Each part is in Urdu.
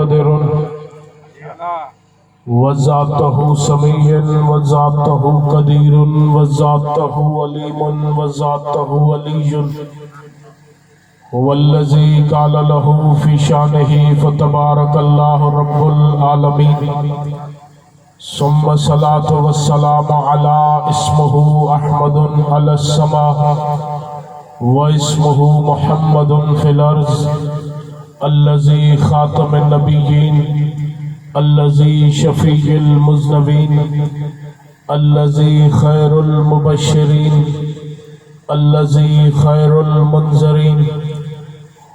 مقتدر وذاتہ سمیع وذاتہ قدیر وذاتہ علیم وذاتہ علی هو الذی قال له فی شانہ فتبارک اللہ رب العالمین ثم الصلاة والسلام علی اسمہ احمد علی السماء واسمہ محمد فی الارض الذی خاتم النبیین الذی شفیع المذنبین الذی خیر المبشرین الذی خیر المنذرین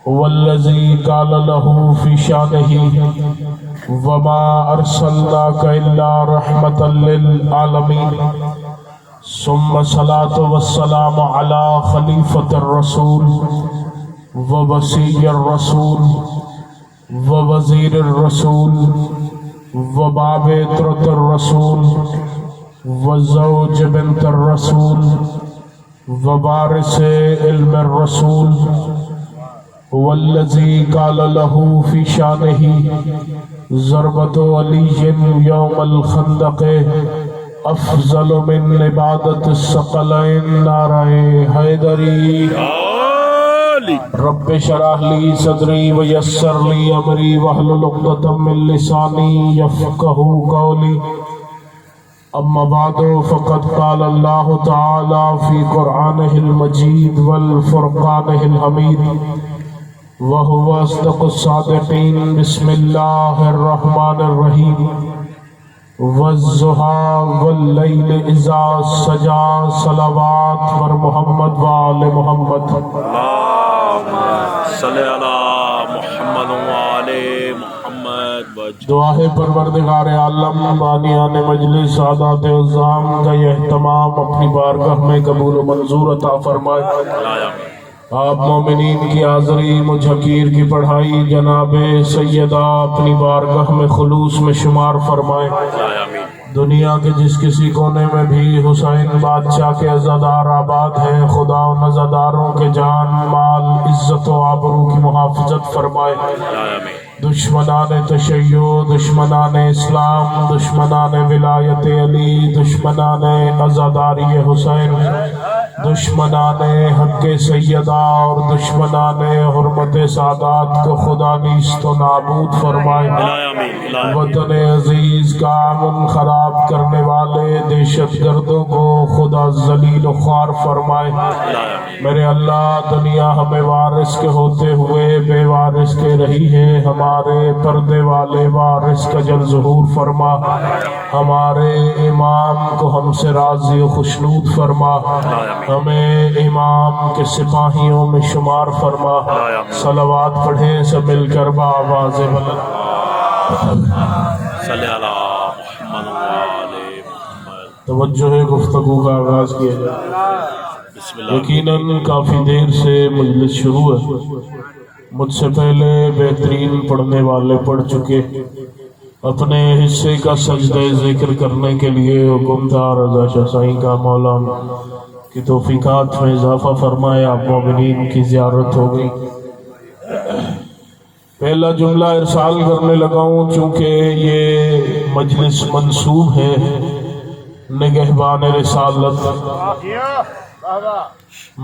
والذی قال له فی شانہ وما ارسلناک الا رحمتا للعالمین ثم الصلاة والسلام علی خلیفۃ الرسول ووصی الرسول ووزیر الرسول وباب عطرت الرسول وزوج بنت الرسول وبارث علم الرسول والذی قال له فی شانہ ضربت علی یوم الخندق افضل من عبادت الثقلین نعرہ حیدری رب شرح لی صدری ویسر لی امری واحلل عقدۃ من لسانی یفقهوا قولی اما بعد فقد قال اللہ تعالی فی قرآنہ المجید والفرقانہ الحمید وهو اصدق الصادقین بسم اللہ الرحمن الرحیم والضحى واللیل اذا سجا صلوات ور محمد وآل محمد صلی علی محمد وآل محمد دعا ہے پروردگار عالم بانیان مجلس سعادت عظام کا یہ اہتمام اپنی بارگاہ میں قبول و منظور عطا فرمائے آپ مومنین کی حاضری مجھ حقیر کی پڑھائی جناب سیدہ اپنی بارگاہ میں خلوص میں شمار فرمائے دنیا کے جس کسی کونے میں بھی حسین بادشاہ کے عزادار آباد ہیں خدا و نزداروں کے جان مال عزت و آبرو کی محافظت فرمائے دشمنان تشیع دشمنان اسلام دشمنان ولایت علی دشمنان عزاداری حسین دشمنان حق سیدہ اور دشمنان حرمت سادات کو خدا نیست و نابود فرمائے وطن عزیز کا امن خراب کرنے والے دہشت گردوں کو خدا ذلیل و خوار فرمائے میرے اللہ دنیا ہمیں وارث کے ہوتے ہوئے بے وارث کے رہی ہے ہمارے پردے والے وارث کا جل ظہور فرما ہمارے امام کو ہم سے راضی و خوشنود فرما ہمیں امام کے سپاہیوں میں شمار فرما صلوات پڑھیں سب مل کر بآواز بلند صلی علی محمد وآل محمد توجہ گفتگو کا آغاز کیا جائے یقیناً کافی دیر سے مجلس شروع ہے مجھ سے پہلے بہترین پڑھنے والے پڑھ چکے اپنے حصے کا سجدہ ذکر کرنے کے لیے حکمدار رضا شاہ سائیں کا مولانا کی توفیقات میں اضافہ فرمائے آپ مومنین کی زیارت ہو گئی پہلا جملہ ارسال کرنے لگا ہوں چونکہ یہ مجلس منسوب ہے نگہبان رسالت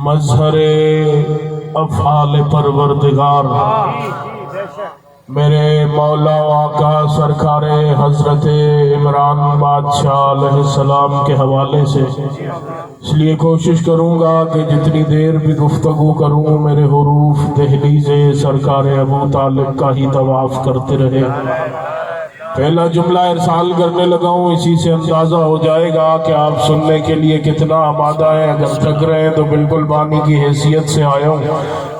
مظہر افعال پروردگار میرے مولا و آقا سرکار حضرت عمران بادشاہ علیہ السلام کے حوالے سے اس لیے کوشش کروں گا کہ جتنی دیر بھی گفتگو کروں میرے حروف دہلیز سرکار ابو طالب کا ہی طواف کرتے رہے پہلا جملہ ارسال کرنے لگا ہوں اسی سے اندازہ ہو جائے گا کہ آپ سننے کے لیے کتنا آمادہ ہے اگر تھک رہے ہیں تو بالکل بانی کی حیثیت سے آیا ہوں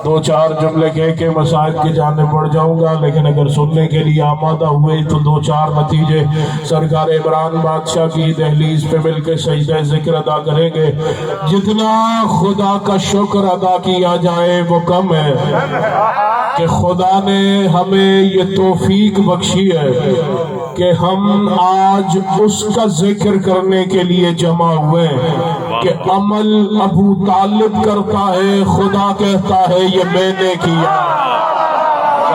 دو چار جملے کہہ کے مسائل کی جانب بڑھ جاؤں گا لیکن اگر سننے کے لیے آمادہ ہوئے تو دو چار نتیجے سرکار عمران بادشاہ کی دہلیز پہ مل کے سجدہ ذکر ادا کریں گے جتنا خدا کا شکر ادا کیا جائے وہ کم ہے کہ خدا نے ہمیں یہ توفیق بخشی ہے کہ ہم آج اس کا ذکر کرنے کے لیے جمع ہوئے کہ عمل ابو طالب کرتا ہے خدا کہتا ہے یہ میں نے کیا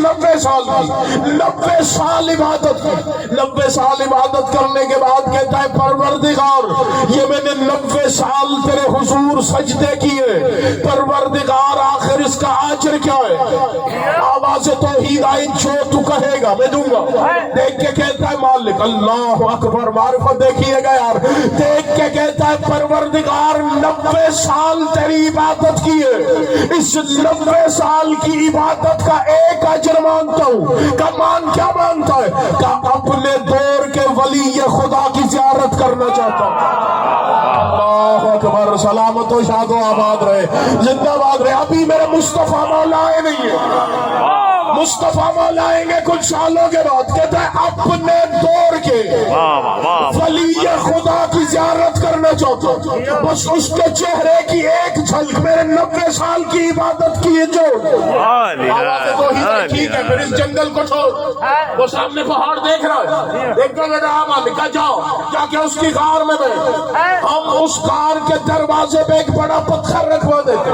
90 سال کی، 90 سال عبادت کی، 90 سال عبادت کرنے کے بعد کہتا ہے پروردگار یہ میں نے 90 سال تیرے حضور سجدے کیے، پروردگار آخر اس کا اجر کیا ہے؟ آواز توحید آئی جو تو کہے گا میں دوں گا۔ دیکھ کے کہتا ہے مالک، اللہ اکبر، معرفت دیکھیے گا یار، دیکھ کے کہتا ہے پروردگار 90 سال تیری عبادت کی ہے، اس 90 سال کی عبادت کا ایک اجر مانگتا ہوں۔ کہ کیا مانگتا ہے؟ کہ اپنے دور کے ولی خدا کی زیارت کرنا چاہتا ہوں۔ اللہ اکبر، سلامت و شاد و آباد رہے، زندہ باد رہے۔ ابھی میرے مصطفیٰ مولا آئے نہیں ہے، مصطفیٰ مولا آئیں گے کچھ سالوں کے بعد۔ کہتا ہے اپنے دور کے ولی خدا کی زیارت کرنا چاہتا ہوں، بس اس کے چہرے کی ایک جھلک میرے 90 سال کی عبادت کی جو آواز تو ہی ٹھیک ہے، پھر اس جنگل کو چھوڑ، وہ سامنے پہاڑ دیکھ رہا ہے، دیکھ کر کہا مالکہ جاؤ جا کے اس کی غار میں بیٹھ، ہم اس غار کے دروازے پہ ایک بڑا پتھر رکھوا دیتے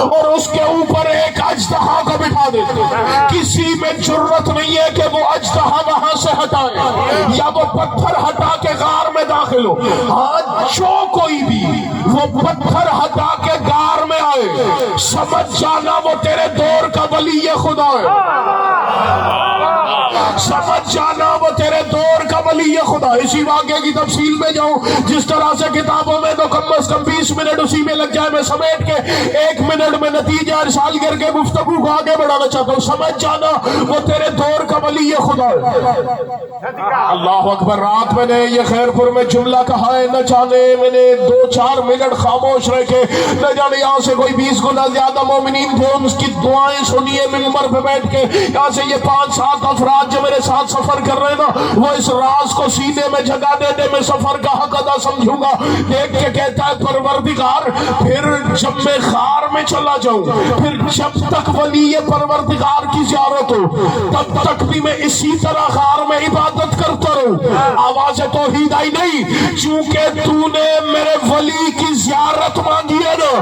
اور اس کے اوپر ایک اژدہا کو بٹھا دیتے، کسی میں جرت نہیں ہے کہ وہ اژدہا وہاں سے ہٹائے یا وہ پتھر ہٹا کے غار میں داخل ہو۔ ہاں جو کوئی بھی وہ پتھر ہٹا کے غار میں آئے، سمجھ جانا وہ تیرے دور کا ولی خدا ہے، سمجھ جانا وہ تیرے دور کا ولی خدا۔ اسی واقعے کی تفصیل میں جاؤں، جس طرح سے کتابوں میں تو کم از کم 20 منٹ اسی میں لگ جائے، میں سمیٹ کے 1 منٹ میں نتیجہ ارسال کر کے گفتگو کو آگے بڑھانا چاہتا ہوں۔ سمجھ جانا وہ تیرے دور کا ولی خدا ہے۔ اللہ اکبر، رات میں نے یہ خیر پور میں جملہ کہا ہے، نہ جانے میں نے 2-4 منٹ خاموش رہ کے، نہ جانے یہاں سے کوئی 20 گنا زیادہ مومنین تھے، ان کی دعائیں سنیے ممبر پہ بیٹھ کے، یہاں سے یہ 5-7 افراد جو میرے ساتھ سفر کر رہے ہیں نا، وہ اس راز کو سینے میں جگہ دینے میں سفر کا حق ادا سمجھوں گا۔ دیکھ کے کہتا ہے پروردگار پھر جب میں غار میں چلا جاؤں، پھر جب تک ولی پروردگار کی زیارت ہو تب تک بھی میں اسی طرح غار میں عبادت کرتا رہوں۔ آواز توحید آئی نہیں؟ چونکہ تو نے میرے ولی کی زیارت مانگی ہے نا،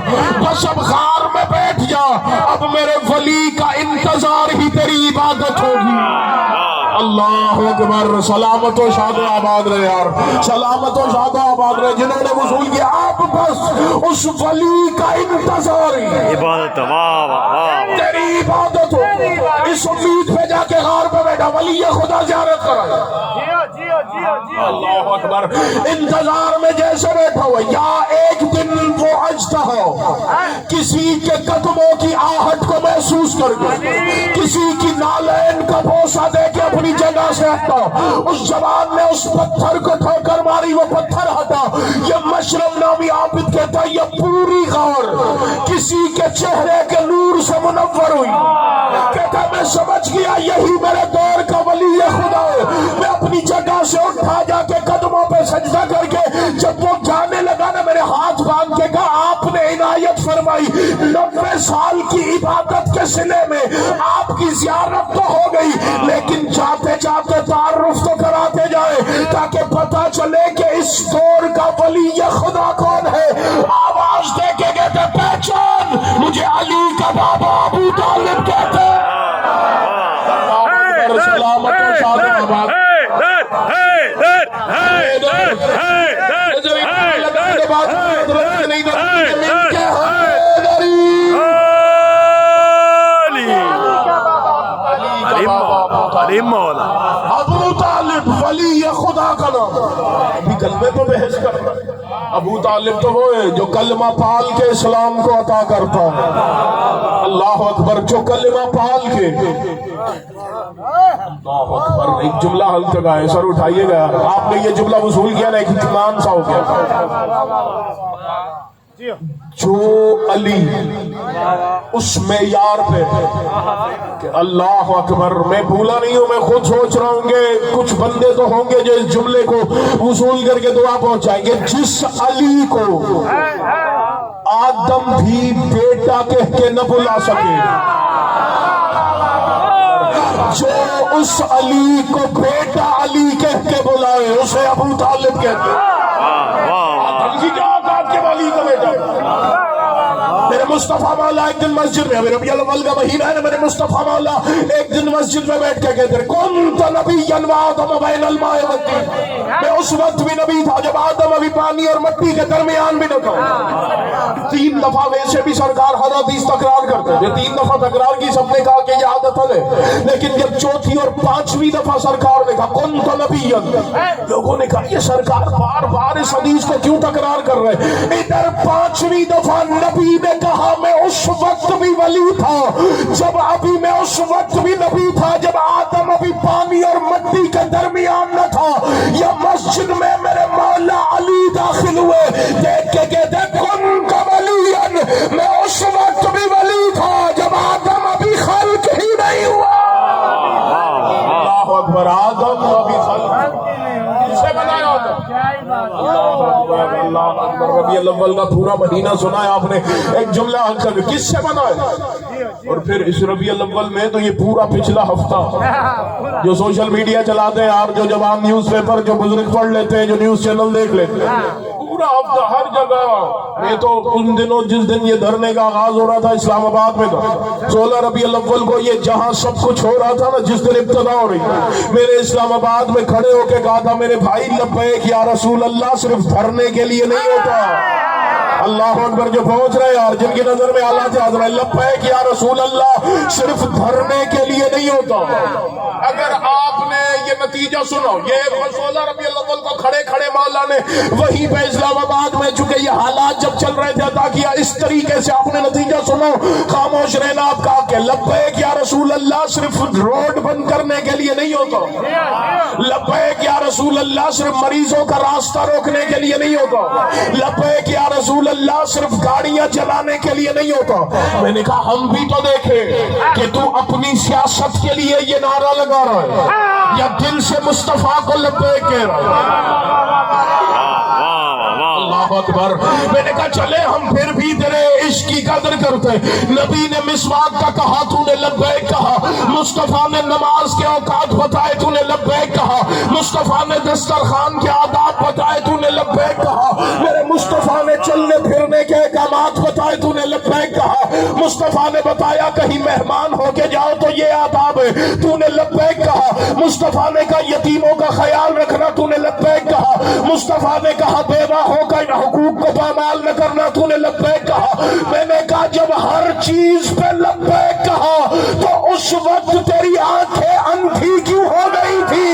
بس اب غار میں بیٹھ جا، اب میرے ولی کا انتظار ہی تیری عبادت ہوگی۔ اللہ اکبر، سلامت و شاد و آباد رہے یار، سلامت و شاد و آباد رہے جنہوں نے وصول کیا۔ آپ بس اس ولی کا انتظار ہی عبادت، تیری عبادت ہو، اس امید پہ جا کے غار پہ بیٹھا ولی خدا زیارت کرا۔ اللہ اکبر، انتظار میں جیسے بیٹھا ہوا، یا ایک دن وہ اژدہا کسی کے قدموں کی آہٹ کو محسوس کر کے، کسی کی نالین کا بوسہ دے کے اپنی جگہ سے ہٹا، اس جوان نے اس پتھر کو ٹھوکر ماری، وہ پتھر ہٹا۔ یہ مشرب نامی عابد کہتا ہے یہ پوری غار کسی کے چہرے کے نور سے منور ہوئی۔ کہتا ہے میں سمجھ گیا یہی میرے دور کا ولی خدا ہے۔ میں اپنی جگہ سے اٹھا جا کے قدموں پہ سجدہ کر کے جب وہ جانے لگا نا، میرے ہاتھ باندھ کے کہا آپ نے عنایت فرمائی، 90 سال کی عبادت کے سلے میں آپ کی زیارت تو ہو گئی، لیکن جاتے جاتے تعارف تو کراتے جائے تاکہ پتہ چلے کہ اس دور کا ولی خدا کون ہے۔ آواز دے کے کہتے پہچان، مجھے علی کا بابا ابو طالب کہتے ہیں۔ سلامت و شاد و آباد۔ ابو طالب ولی خدا کا نام، ابھی کلمے پہ بحث کر رہا ہے۔ ابو طالب تو وہ ہے جو کلمہ پال کے اسلام کو عطا کرتا ہے۔ اللہ اکبر، جو کلمہ پال کے، اللہ اکبر۔ ایک جملہ حل تک آئے، سر اٹھائیے گا، آپ نے یہ جملہ وصول کیا نا، ایک اطمینان سا ہو گیا۔ جو علی اس معیار پہ کہ اللہ اکبر، میں بھولا نہیں ہوں، میں خود سوچ رہا ہوں گے کچھ بندے تو ہوں گے جو اس جملے کو وصول کر کے دعا پہنچائیں گے۔ جس علی کو آدم بھی بیٹا کہہ کے نہ بلا سکے، جو اس علی کو بیٹا علی کہہ کے بلائے اسے ابو طالب کہتے ہیں۔ آدم کی کیا اوقات کے والی کا بیٹا؟ میرے مصطفیٰ مولا ایک دن مسجد میں، ربیع الاول کا مہینہ ہے، میرے مصطفیٰ مولا ایک دن مسجد میں بیٹھ کے کہتے ہیں کنت نبیا وآدم بین الماء والطین، میں اس وقت بھی نبی تھا جب آدم ابھی پانی اور مٹی کے درمیان بھی نہ تھا۔ 3 دفعہ ویسے بھی سرکار ہر حدیث تکرار کرتے ہیں، یہ 3 دفعہ تکرار کی، سب نے کہا کہ یہ عادت ہے، لیکن جب چوتھی اور 5ویں دفعہ سرکار نے کہا کنت نبیا، لوگوں نے کہا یہ سرکار بار بار اس حدیث کو کیوں تکرار کر رہے؟ ادھر 5ویں دفعہ نبی نے کہا میں اس وقت بھی ولی تھا جب ابھی میں اس وقت بھی نبی تھا جب آدم ابھی پانی اور مٹی کے درمیان نہ تھا۔ یا مسجد میں میرے مولا علی داخل ہوئے، دیکھ کے کہتے کن کا ولی، میں اس وقت بھی ولی تھا جب آدم ابھی خلق ہی نہیں ہوا۔ اللہ اکبر، آدم ابھی خلق کس سے بنایا ہوتا؟ اللہ اکبر، اللہ اکبر۔ ربیع الاول کا پورا مہینہ سنا ہے آپ نے، ایک جملہ کر کس سے بنا ہے؟ اور پھر اس ربیع الاول میں تو یہ پورا پچھلا ہفتہ جو سوشل میڈیا چلاتے ہیں اور جو جوان نیوز پیپر جو بزرگ پڑھ لیتے ہیں، جو نیوز چینل دیکھ لیتے ہیں، پورا ہفتہ ہر جگہ۔ یہ تو ان دنوں جس دن یہ دھرنے کا آغاز ہو رہا تھا اسلام آباد میں تھا، 16 ربیع الاول کو، یہ جہاں سب کچھ ہو رہا تھا نا، جس دن ابتدا ہو رہی تھی، میرے اسلام آباد میں کھڑے ہو کے کہا تھا میرے بھائی لبیک یا رسول اللہ صرف دھرنے کے لیے نہیں ہوتا۔ اللہ اکبر، جو پہنچ رہے اور جن کی نظر میں حالات حاضر ہے، لبیک یا رسول اللہ صرف دھرنے کے لیے نہیں ہوتا۔ اگر آپ نے یہ نتیجہ سنو، یہ 16 ربیع الاول کو کھڑے کھڑے مولا نے وہیں پہ اسلام آباد میں، چونکہ یہ حالات جب چل رہے تھے عطا کیا، اس طریقے سے آپ نے نتیجہ سنو، خاموش رہنا آپ کہا کہ لبیک یا رسول اللہ صرف روڈ بند کرنے کے لیے نہیں ہوتا، لبیک یا رسول اللہ صرف مریضوں کا راستہ روکنے کے لیے نہیں ہوتا، لبیک یا رسول اللہ صرف گاڑیاں چلانے کے لیے نہیں ہوتا۔ میں نے کہا ہم بھی تو دیکھیں کہ تو اپنی سیاست کے لیے یہ نعرہ لگا رہا ہے یا دل سے مصطفیٰ کو لبیک کہہ رہا ہے۔ اللہ اکبر۔ میں نے کہا چلے ہم پھر بھی تیرے عشق کی قدر کرتے، نبی نے مسواک کا کہا تو نے لبیک کہا، مصطفیٰ نے نماز کے اوقات بتائے تو نے لبیک کہا، مصطفیٰ نے دسترخوان کے آداب بتائے تو نے لبیک کہا، میرے مصطفیٰ نے چلنے پھرنے کے احکامات بتائے تو نے لبیک کہا، مصطفیٰ نے بتایا کہیں مہمان ہو کے جاؤ تو یہ آداب ہے تو نے لبیک کہا، مصطفیٰ نے کہا یتیموں کا خیال رکھنا تو نے لبیک کہا، مصطفیٰ نے کہا بیوہ ہو کر حقوق کو پامال نہ کرنا تو نے لبیک کہا۔ میں نے کہا جب ہر چیز پہ لبیک کہا تو اس وقت تیری آنکھیں اندھی کیوں ہو گئی تھی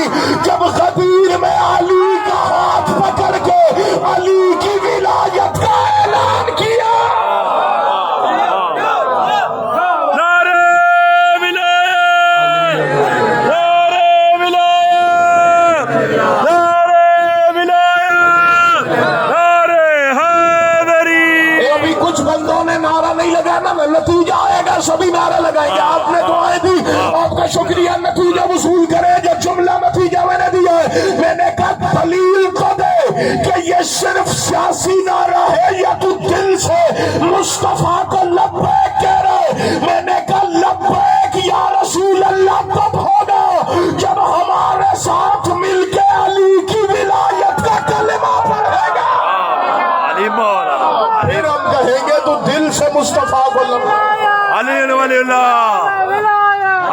جب غدیر میں علی کا ہاتھ پکڑ کے علی کی ولایت کا اعلان کیا؟ نتیجہ آئے گا، سبھی نعرہ لگائیں گے۔ آپ نے دعائیں دی، آپ کا شکریہ، نتیجہ وصول کرے۔ جو جملہ نتیجہ میں نے دیا ہے، میں نے کہا دلیل کو دے کہ یہ صرف سیاسی نعرہ ہے یا تو دل سے مصطفیٰ کو لبیک کہہ رہے؟ میں نے کہا لبیک یا رسول اللہ تب ہوگا جب ہمارے ساتھ مل کے علی کی ولایت کا کلمہ پڑھے گا، پھر ہم کہیں گے تو دل سے مصطفیٰ کو علی ولی اللہ،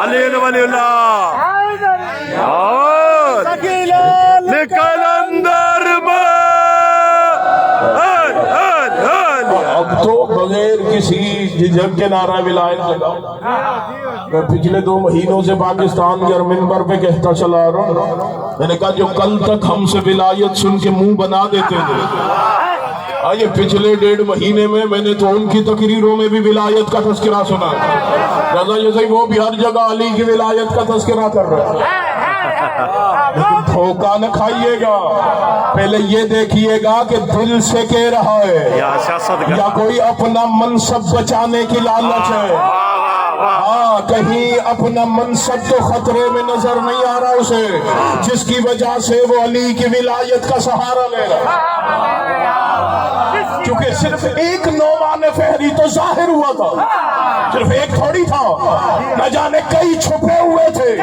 علی ولی اللہ، نکل اندر اب تو بغیر کسی جھجک کے نعرہ ولایت لگا۔ میں پچھلے 2 مہینوں سے پاکستان کے منبر پہ کہتا چلا رہا ہوں، میں نے کہا جو کل تک ہم سے ولایت سن کے منہ بنا دیتے تھے، یہ پچھلے 1.5 مہینے میں نے تو ان کی تقریروں میں بھی ولایت کا تذکرہ سنا، رضا جیسے وہ بھی ہر جگہ علی کی ولایت کا تذکرہ کر رہے ہیں۔ لیکن دھوکہ نہ کھائیے گا، پہلے یہ دیکھیے گا کہ دل سے کہہ رہا ہے یا کوئی اپنا منصب بچانے کی لالچ ہے۔ ہاں، کہیں اپنا منصب تو خطرے میں نظر نہیں آ رہا اسے، جس کی وجہ سے وہ علی کی ولایت کا سہارا لے رہا ہے۔ کیونکہ صرف ایک نعمان فہری تو ظاہر ہوا تھا، صرف ایک تھوڑی تھا، نہ جانے کئی چھپے ہوئے تھے۔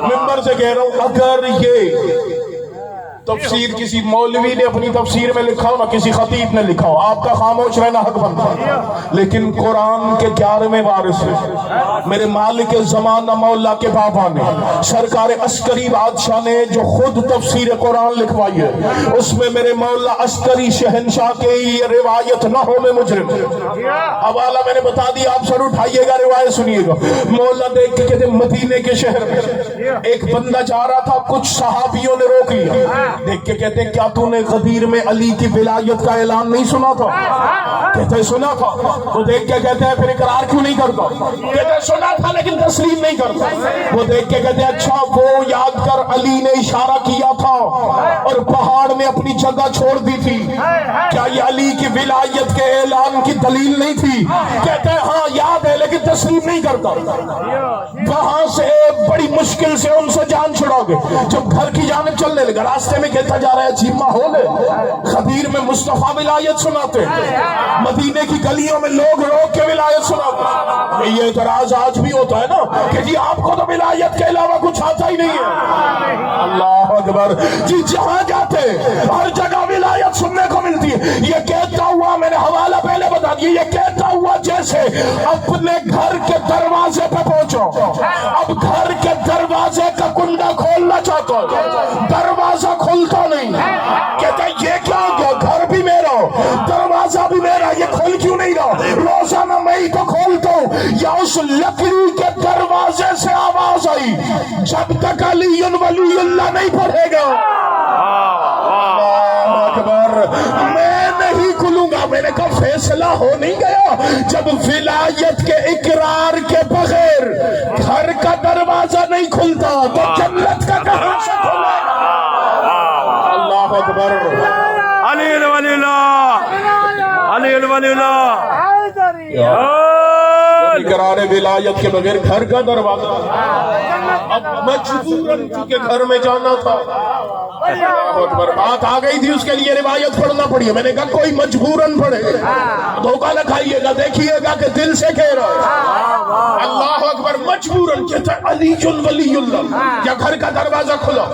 ممبر سے کہہ رہا ہوں، اگر یہ تفسیر کسی مولوی نے اپنی تفسیر میں لکھا ہو نہ کسی خطیب نے لکھا ہو، آپ کا خاموش رہنا حق بنتا ہے، لیکن قرآن کے 11ویں وارث ہیں میرے مالک زمانہ مولا کے بابا نے، سرکار عسکری بادشاہ نے جو خود تفسیر قرآن لکھوائی ہے، اس میں میرے مولا عسکری شہنشاہ کے یہ روایت نہ ہو میں مجرم، حوالہ میں نے بتا دیا، آپ سر اٹھائیے گا روایت سنیے گا۔ مولا دیکھ کے کہتے مدینے کے شہر میں ایک بندہ جا رہا تھا، کچھ صحابیوں نے روک لیا، دیکھ کے کہتے کیا تو نے غدیر میں علی کی ولایت کا اعلان نہیں سنا تھا؟ کہتے سنا تھا۔ وہ دیکھ کے کہتے ہیں پھر اقرار کیوں نہیں کرتا؟ کہتے سنا تھا لیکن تسلیم نہیں کرتا۔ وہ دیکھ کے کہتے اچھا وہ یاد کر علی نے اشارہ کیا تھا اور پہاڑ میں اپنی جگہ چھوڑ دی تھی، کیا یہ علی کی ولایت کے اعلان کی دلیل نہیں تھی؟ کہتے ہیں ہاں یاد ہے لیکن تسلیم نہیں کرتا۔ وہاں سے بڑی مشکل سے ان سے جان چھڑاؤ گے، جب گھر کی جانب چلنے لگا راستے میں کہتا جا رہا ہے عجیب ماحول ہے، خدیر میں مصطفیٰ ولایت سناتے، مدینے کی گلیوں میں لوگ روک کے ولایت سناتے۔ یہ اعتراض آج بھی ہوتا ہے نا کہ جی آپ کو تو ولایت کے علاوہ کچھ آتا ہی نہیں ہے۔ اللہ اکبر، جی جہاں جاتے ہر جگہ ولایت سننے کو ملتی ہے۔ یہ کہتا ہوا، میں نے حوالہ پہلے بتا دیا، یہ کہتا ہوا جیسے اپنے گھر کے دروازے پہ پہنچو، اب گھر کے دروازے کا کنڈا کھولنا چاہتا ہوں، دروازہ کھلتا نہیں، کہتا یہ کیا ہو گیا، گھر بھی میرا دروازہ بھی میرا، یہ کھل کیوں نہیں رہا؟ روزانہ میں ہی تو کھولتا ہوں۔ یا اس لکڑی کے دروازے سے آواز آئی جب تک علی ولی اللہ نہیں پڑھے گا اکبر میں نہیں کھلوں گا۔ میں نے کہا فیصلہ ہو نہیں گیا؟ جب ولایت کے اقرار کے بغیر گھر کا دروازہ نہیں کھلتا تو جنت کا کہاں سے کھلے گا؟ اللہ اکبر، علی ولی اللہ، علی ولی اللہ، اقرار ولایت کے بغیر گھر کا دروازہ، اب مجبوراً چونکہ گھر میں جانا تھا، بات آ گئی تھی، اس کے لیے روایت پڑھنا پڑی ہے۔ میں نے کہا کوئی مجبوراً پڑھے، دھوکہ نہ کھائیے گا، دیکھیے گا کہ دل سے کہہ رہا ہے اللہ اکبر، مجبوراً کہتا ہے علی ولی اللہ، یا گھر کا دروازہ کھلا،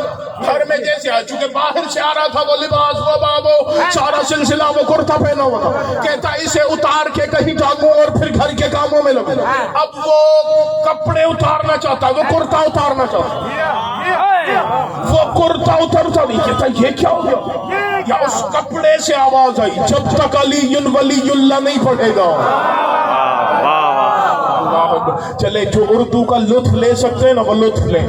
گھر میں جیسے آیا چونکہ باہر سے آ رہا تھا، وہ لباس وہ بابو سارا سلسلہ، وہ کرتا پہنا ہوا تھا، کہتا اسے اتار کے کہیں ٹانگوں اور پھر گھر کے کاموں میں لگوں۔ اب وہ کپڑے اتارنا چاہتا ہے، وہ کرتا اتارنا چاہتا ہے، وہ کرتا اترتا نہیں، کہتا یہ کیا ہو گیا؟ یا اس کپڑے سے آواز آئی جب تک علی ولی اللہ نہیں پڑھے گا۔ چلے جو اردو کا لطف لے سکتے ہیں نا وہ لطف لیں۔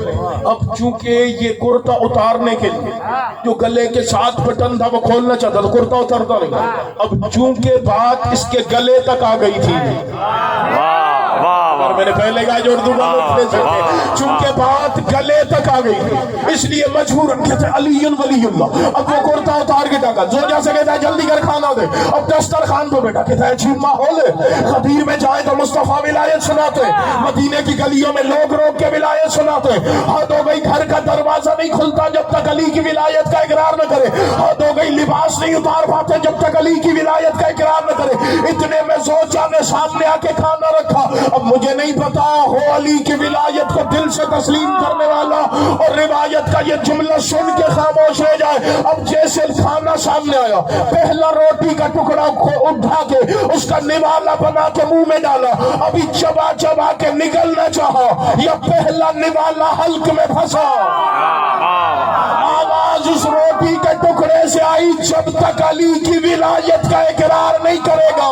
اب چونکہ یہ کرتا اتارنے کے لیے جو گلے کے ساتھ بٹن تھا وہ کھولنا چاہتا تو کرتا اترتا نہیں، اب چونکہ بات اس کے گلے تک آ گئی تھی، اور میں نے پہلے کہا جو اردو کا لطف لے سکتے، چونکہ بات گلے تک آ گئی تھی اس لیے مجبوراً کہتے ہیں علی ولی اللہ۔ اب وہ کرتا اتار کے ٹانگا، زوجہ سے کہتا ہے جلدی کر کھانا دے، اب دسترخوان پہ بیٹھا، کہتا ہے عجیب ماحول ہے، خدیر میں جائے تو مصطفیٰ ولایت سناتے، مدینے کی گلیوں میں لوگ روک کے ولایت سناتے، حد ہو گئی گھر کا دروازہ نہیں کھلتا جب تک علی کی ولایت کا اقرار نہ کرے، حد ہو گئی لباس نہیں اتار پاتے جب تک علی کی ولایت کا اقرار نہ کرے۔ اتنے میں زوجہ نے سامنے آ کے کھانا رکھا، اب مجھے نہیں پتا ہو علی کی ولایت کو دل سے تسلیم کرنے والا اور روایت کا یہ جملہ سن کے خاموش رہ جائے۔ اب جیسے کھانا سامنے آیا، پہلا روٹی کا ٹکڑا اٹھا کے اس کا نوالا بنا کے منہ میں ڈالا، ابھی چبا چبا کے نگلنا چاہا، یا پہلا نوالا حلق میں پھنسا، آواز اس روٹی کے ٹکڑے سے آئی جب تک علی کی ولایت کا اقرار نہیں کرے گا۔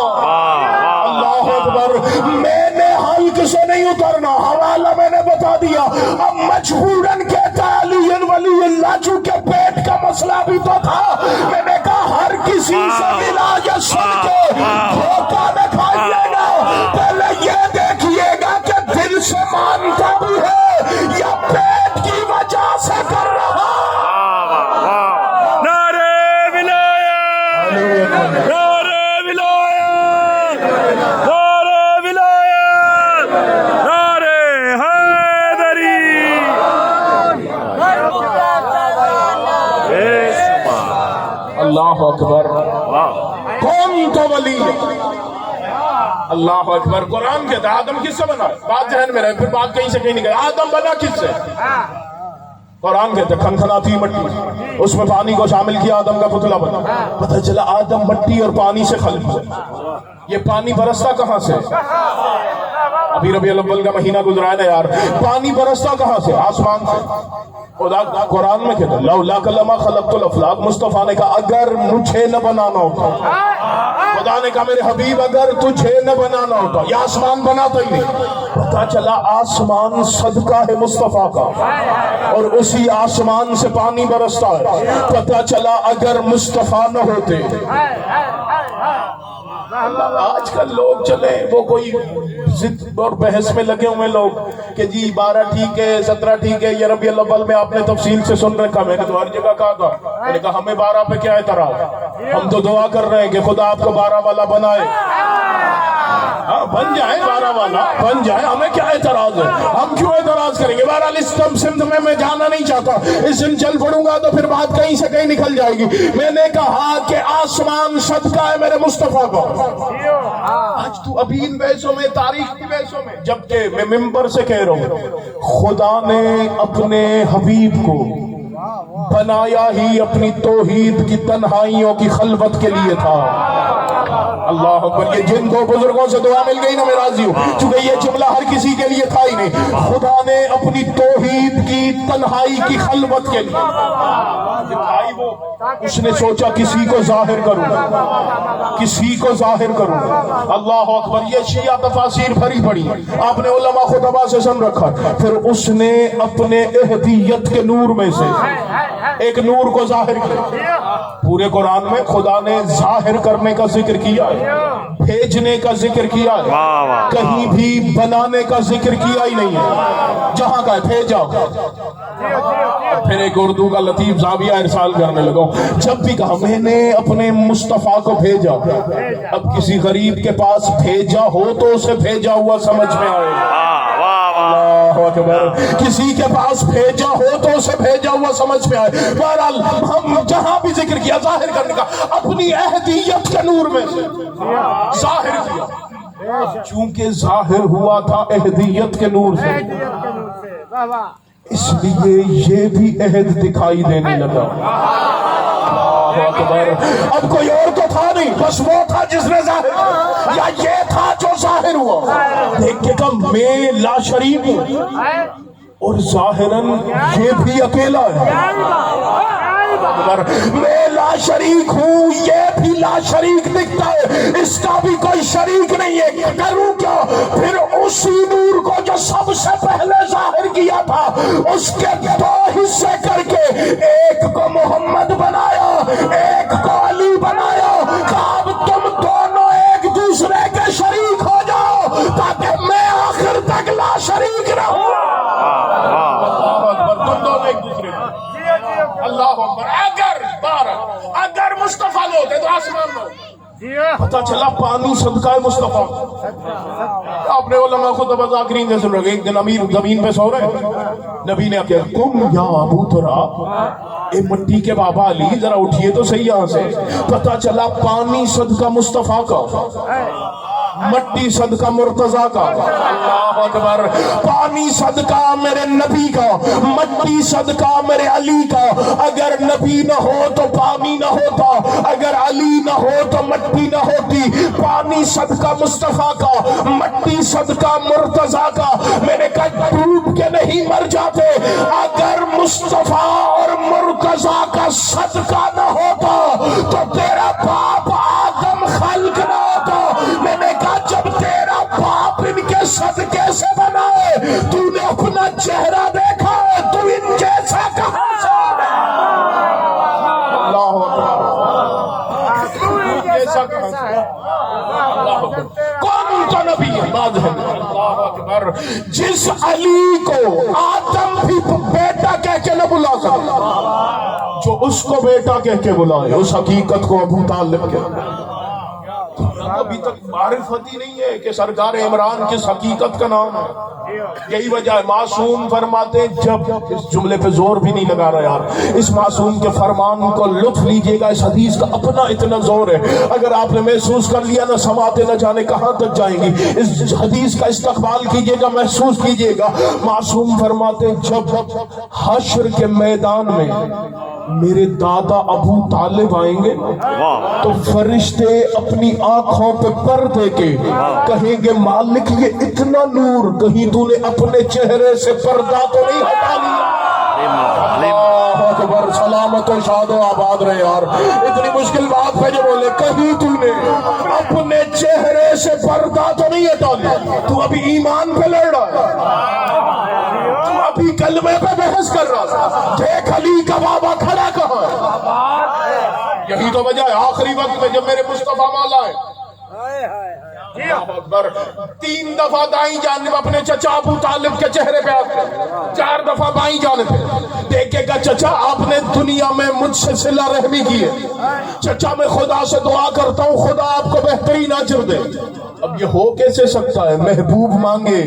اللہ اکبر، میں نے حلق سے نہیں اترنا، حوالہ میں نے بتا دیا، اب مجبوراً کہتا ہے علی ولی اللہ، چونکہ پیٹ کا مسئلہ بھی تو تھا، میں نے کہا ہر کسی سے ولایت سن کے دھوکہ نہ کھائیے گا، پہلے یہ دیکھیے گا کہ دل سے مانتا بھی ہے یا پیٹ کی وجہ سے کر رہا۔ نعرہ ولایت، نعرہ ولایت، نعرہ ولایت، نعرہ حیدری۔ اللہ اکبر، کون تو ولی ہے؟ اللہ اکبر، قرآن کہتا ہے آدم کس سے بنا؟ بات ذہن میں رہے، پھر بات کہیں سے کہیں نہیں گئی، آدم بنا کس سے؟ قرآن کہتے ہیں کھنکھناتی مٹی، اس میں پانی کو شامل کیا، آدم کا پتلا بنا، پتہ چلا آدم مٹی اور پانی سے خلق ہے۔ یہ پانی برستا کہاں سے؟ ابھی ربیع الاول کا مہینہ گزرا ہے نا یار، پانی برستا کہاں سے؟ آسمان سے۔ خدا قرآن میں کہتا ہے لولا لما خلقت الافلاک، مصطفیٰ نے کہا اگر مجھے نہ بنانا ہوتا، خدا نے کہا میرے حبیب اگر تجھے نہ بنانا ہوتا یہ آسمان بناتا ہی نہیں۔ پتا چلا آسمان صدقہ ہے مصطفیٰ کا، اور اسی آسمان سے پانی برستا ہے۔ پتا چلا اگر مصطفیٰ نہ ہوتے۔ آج کل لوگ چلے وہ کوئی ضد اور بحث میں لگے ہوئے لوگ کہ جی 12 ٹھیک ہے 17 ٹھیک ہے، یہ ربیع الاول میں آپ نے تفصیل سے سن رکھا، میں نے تو ہر جگہ کہا تھا، میں نے کہا ہمیں 12 پہ کیا اعتراض، ہم تو دعا کر رہے ہیں کہ خدا آپ کو 12 والا بنائے، بن جائے 12 والا بن جائے، ہمیں کیا اعتراض ہے، ہم کیوں اعتراض کریں گے؟ بہرحال اس سمت میں جانا نہیں چاہتا، اس دن چل پڑوں گا تو پھر بات کہیں سے کہیں نکل جائے گی۔ میں نے کہا کہ آسمان صدقہ ہے میرے مصطفیٰ کو۔ آج تو ابھی ان بحثوں میں، تاریخ کی بحثوں میں، جبکہ میں ممبر سے کہہ رہا ہوں خدا نے اپنے حبیب کو بنایا ہی اپنی توحید کی تنہائیوں کی خلوت کے لیے تھا۔ اللہ اکبر، یہ جن دو بزرگوں سے دعا مل گئی نا میں راضی ہوں، چونکہ یہ جملہ ہر کسی کے لیے تھا ہی نہیں۔ خدا نے اپنی توحید کی تنہائی کی خلوت کے لیے دکھائی، وہ اس نے سوچا کسی کو ظاہر کروں، کسی کو ظاہر کروں۔ اللہ اکبر، یہ شیعہ تفاسیر بھری پڑی، آپ نے علماء خطبہ سے سن رکھا۔ پھر اس نے اپنے اہدیت کے نور میں سے ایک نور کو ظاہر کیا۔ پورے قرآن میں خدا نے ظاہر کرنے کا ذکر کیا ہے، بھیجنے کا ذکر کیا ہے، کہیں بھی بنانے کا ذکر کیا ہی نہیں ہے۔ جہاں کا ہے بھیجا۔ پھر ایک اردو کا لطیف زاویہ ارسال کرنے لگا، جب بھی کہا میں نے اپنے مصطفیٰ کو بھیجا، اب کسی غریب کے پاس بھیجا ہو تو اسے بھیجا ہوا سمجھ میں آئے۔ اللہ اکبر، کسی کے پاس بھیجا ہو تو اسے بھیجا ہوا سمجھ میں آئے۔ بہرحال ہم جہاں بھی ذکر کیا ظاہر کرنے کا، اپنی اہدیت کے نور میں سے ظاہر کیا، چونکہ ظاہر ہوا تھا اہدیت کے نور سے، اس لیے یہ بھی عہد دکھائی دینے لگا۔ اب کوئی اور تو تھا نہیں، بس وہ تھا جس نے ظاہر، یا یہ تھا جو ظاہر ہوا۔ دیکھ کے کہا میں لا شریک ہوں اور ظاہراً یہ بھی اکیلا ہے، میں لا شریک ہوں یہ بھی لا شریک دکھتا ہے، اس کا بھی کوئی شریک نہیں ہے، کروں کیا؟ پھر اسی نور کو جو سب سے پہلے ظاہر کیا تھا اس کے دو حصے کر کے ایک کو محمد بنایا، ایک کو علی بنایا، اب تم دونوں ایک دوسرے کے شریک ہو جاؤ تاکہ میں آخر تک لا شریک رہوں۔ تم دونوں ایک دوسرے اللہ اکبر، اگر مصطفیٰ ہوتے تو آسمان میں پتہ چلا پانی صدقہ مصطفیٰ۔ آپ نے علماء خطبہ ذاکرین سے سن رہے، ایک دن امیر زمین پہ سو رہے، نبی نے کہا تم یا ابو تراب، اے مٹی کے بابا علی ذرا اٹھئے تو صحیح یہاں سے۔ پتہ چلا پانی صدقہ مصطفیٰ کا، مٹی صدقہ مرتضیٰ کا۔ اللہ اکبر، پانی صدقہ میرے نبی کا، مٹی صدقہ میرے علی کا۔ اگر نبی نہ ہو تو پانی نہ ہوتا، اگر علی نہ ہو تو مٹی نہ ہوتی۔ پانی صدقہ مصطفیٰ کا، مٹی صدقہ مرتضیٰ کا۔ میں نے کہا ڈوب کے نہیں مر جاتے، اگر مصطفیٰ اور مرتضیٰ کا صدقہ نہ ہوتا تو تیرا باپ آدم خلق نہ ہوتا۔ میں نے کہا جب تیرا باپ ان کے صدقے سے بنا ہے، تو نے اپنا چہرہ دیکھا ہے، تو ان جیسا کہاں سے ہوگا؟ اللہ اکبر، کون تو نبی ہے بعد ہے؟ اللہ اکبر، جس علی کو آدم بھی بیٹا کہہ کے نہ بلا سکتا، جو اس کو بیٹا کہہ کے بلائے، اس حقیقت کو ابو طالب کے ابھی تک معرفت ہی نہیں ہے کہ سرکار عمران کس حقیقت کا نام ہے. یہی وجہ ہے معصوم فرماتے ہیں، جب اس جملے پہ زور بھی نہیں لگا رہا یار، اس معصوم کے فرمان کو لطف لیجئے گا. اس حدیث کا اپنا اتنا زور ہے، اگر آپ نے محسوس کر لیا نہ سماعتیں نہ جانے کہاں تک جائیں گی. اس حدیث کا استقبال کیجئے گا، محسوس کیجئے گا. معصوم فرماتے ہیں جب حشر کے میدان میں میرے دادا ابو طالب آئیں گے تو فرشتے اپنی آنکھوں پہ پردے کے کہیں گے مالک یہ اتنا نور کہیں تو نے اپنے چہرے سے پردہ تو نہیں ہٹا لیا. اللہ اکبر، سلامت و شاد و آباد رہے یار. اتنی مشکل بات پہ جو بولے کہیں تو نے اپنے چہرے سے پردہ تو نہیں ہٹا لیا. تو ابھی ایمان پہ لڑ رہا ہے، تو ابھی کلمے پہ بحث کر رہا تھا. دیکھ علی کا بابا کھڑا کہاں ہے. یہی تو وجہ ہے آخری وقت میں جب میرے مصطفیٰ مولا ہے اللہ اکبر 3 دفعہ دائیں جانب اپنے چچا ابو طالب کے چہرے پہ آتے ہیں، 4 دفعہ بائیں جانب پہ دیکھے گا چچا آپ نے دنیا میں مجھ سے صلہ رحمی کی ہے، چچا میں خدا سے دعا کرتا ہوں خدا آپ کو بہترین اجر دے. اب یہ ہو کیسے سکتا ہے؟ محبوب مانگے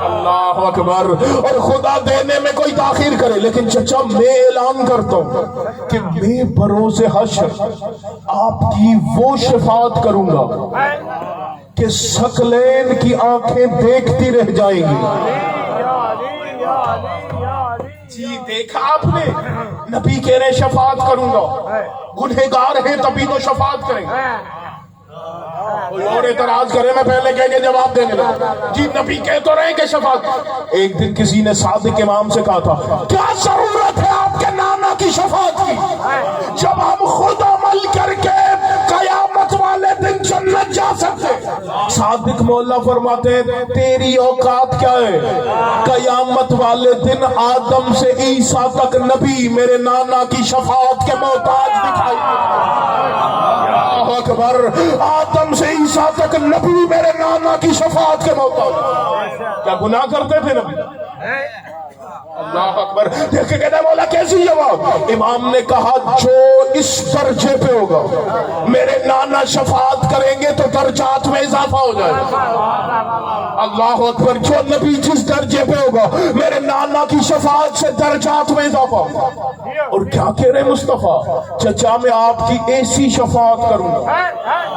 اللہ اکبر اور خدا دینے میں کوئی تاخیر کرے. لیکن چچا میں اعلان کرتا ہوں کہ میں بروز حشر آپ کی وہ شفاعت کروں گا کہ ثقلین کی آنکھیں دیکھتی رہ جائیں گی. جی دیکھا آپ نے، نبی کہہ رہے شفاعت کروں گا. گنہگار ہیں تبھی تو شفاعت کریں گے. کوئی اور اعتراض کرے میں پہلے کہہ کے جواب دینے لگا. جی نبی کہہ تو رہے کہ شفاعت. ایک دن کسی نے صادق امام سے کہا تھا کیا ضرورت ہے آپ کے نانا کی شفاعت کی جب ہم خود عمل کر کے قیامت والے دن جنت جا سکتے. صادق مولا فرماتے ہیں تیری اوقات کیا ہے؟ قیامت والے دن آدم سے عیسیٰ تک نبی میرے نانا کی شفاعت کے محتاج دکھائی اکبر. آدم سے عیسیٰ تک نبی میرے نانا کی شفاعت کے محتاج. کیا گناہ کرتے تھے نبی؟ اللہ اکبر. دیکھ کے کہتا ہے مولا کیسی جواب؟ امام نے کہا جو اس درجے پہ ہوگا میرے نانا شفاعت کریں گے تو درجات میں اضافہ ہو جائے. اللہ اکبر. جو نبی جس درجے پہ ہوگا میرے نانا کی شفاعت سے درجات میں اضافہ. اور کیا کہہ رہے مصطفیٰ؟ چچا میں آپ کی ایسی شفاعت کروں گا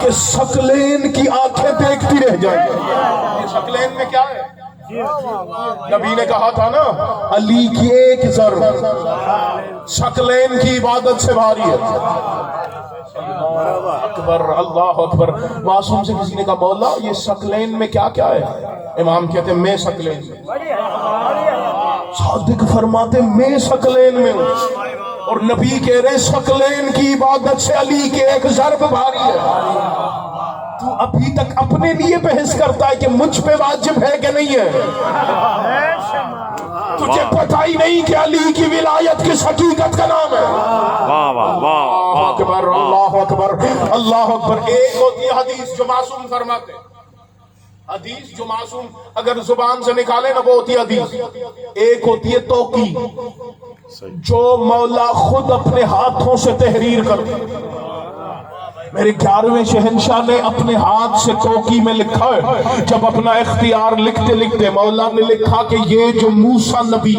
کہ ثقلین کی آنکھیں دیکھتی رہ جائیں. یہ ثقلین میں کیا ہے؟ نبی نے کہا تھا نا علی کی ایک ضرب ثقلین کی عبادت سے بھاری ہے. اکبر اللہ اکبر. معصوم سے کسی نے کہا مولا یہ ثقلین میں کیا کیا ہے؟ امام کہتے ہیں میں ثقلین میں. صادق فرماتے میں ثقلین میں ہوں. اور نبی کہہ رہے ثقلین کی عبادت سے علی کے ایک ضرب بھاری ہے. تو ابھی تک اپنے لیے بحث کرتا ہے کہ مجھ پہ واجب ہے کہ نہیں ہے. تجھے پتہ ہی نہیں کہ علی کی ولایت کس حقیقت کا نام ہے. اللہ اکبر اللہ اکبر اللہ اکبر. ایک ہوتی ہے حدیث جو معصوم فرماتے ہیں، حدیث جو معصوم اگر زبان سے نکالے نا وہ ہوتی ہے حدیث. ایک ہوتی ہے توقی جو مولا خود اپنے ہاتھوں سے تحریر کرتے. میرے 11ویں شہنشاہ نے اپنے ہاتھ سے توقی میں لکھا ہے. جب اپنا اختیار لکھتے لکھتے مولا نے لکھا کہ یہ جو موسیٰ نبی